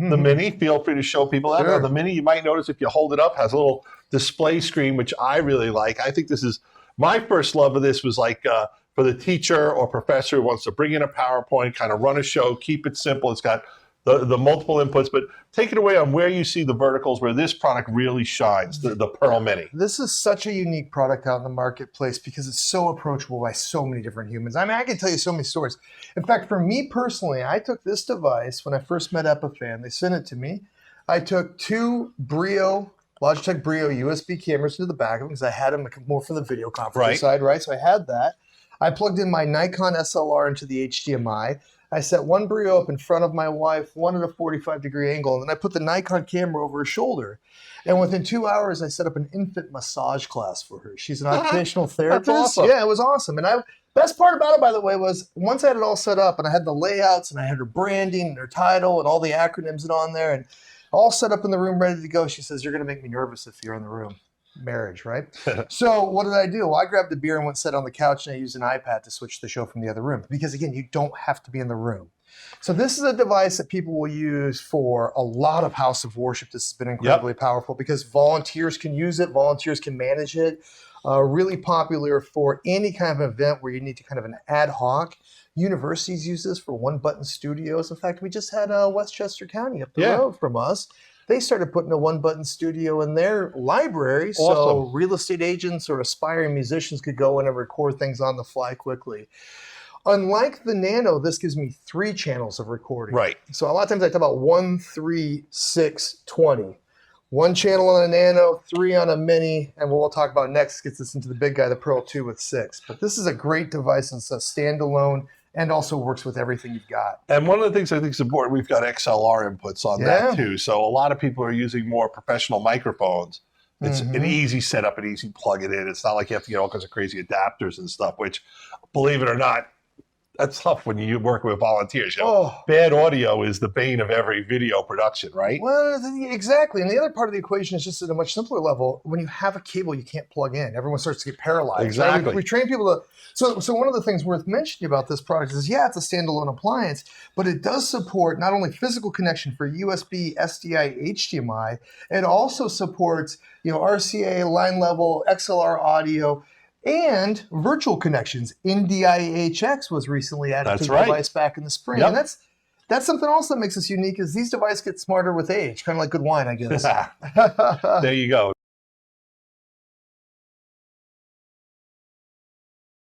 The Mini, feel free to show people that. Sure. Now, the Mini, you might notice if you hold it up, has a little display screen, which I really like. I think this is, my first love of this was like for the teacher or professor who wants to bring in a PowerPoint, kind of run a show, keep it simple. It's got the multiple inputs, but take it away on where you see the verticals where this product really shines, the Pearl Mini. This is such a unique product out in the marketplace because it's so approachable by so many different humans. I mean, I can tell you so many stories. In fact, for me personally, I took this device when I first met Epiphan. They sent it to me. I took two Logitech Brio USB cameras into the back of them because I had them more for the video conference side, right? So I had that. I plugged in my Nikon SLR into the HDMI. I set one Brio up in front of my wife, one at a 45-degree angle, and then I put the Nikon camera over her shoulder. And within 2 hours, I set up an infant massage class for her. She's an occupational therapist. That's awesome. Yeah, it was awesome. And best part about it, by the way, was once I had it all set up and I had the layouts and I had her branding and her title and all the acronyms and on there and all set up in the room, ready to go, she says, "You're going to make me nervous if you're in the room." Marriage, right? So what did I do? Well, I grabbed a beer and went sit on the couch and I used an iPad to switch the show from the other room. Because again, you don't have to be in the room. So this is a device that people will use for a lot of house of worship. This has been incredibly powerful because volunteers can use it. Volunteers can manage it. Really popular for any kind of event where you need to kind of an ad hoc. Universities use this for one-button studios. In fact, we just had Westchester County up the road from us. They started putting a one-button studio in their library, so real estate agents or aspiring musicians could go in and record things on the fly quickly. Unlike the Nano, this gives me 3 channels of recording. Right. So a lot of times I talk about 1, 3, 6, 20. 1 channel on a Nano, 3 on a Mini, and what we'll talk about next gets us into the big guy, the Pearl 2 with 6. But this is a great device, and it's a standalone and also works with everything you've got. And one of the things I think is important, we've got XLR inputs on that too. So a lot of people are using more professional microphones. It's an easy setup, an easy plug it in. It's not like you have to get all kinds of crazy adapters and stuff, which, believe it or not, that's tough when you work with volunteers. You know, bad audio is the bane of every video production, right? Well, exactly. And the other part of the equation is just at a much simpler level. When you have a cable you can't plug in, everyone starts to get paralyzed. Exactly. Right? We train people to... So one of the things worth mentioning about this product is, yeah, it's a standalone appliance, but it does support not only physical connection for USB, SDI, HDMI, it also supports, RCA, line level, XLR audio, and virtual connections. NDI-HX was recently added to the device back in the spring. And that's something else that makes us unique is these devices get smarter with age, kind of like good wine, I guess. There you go.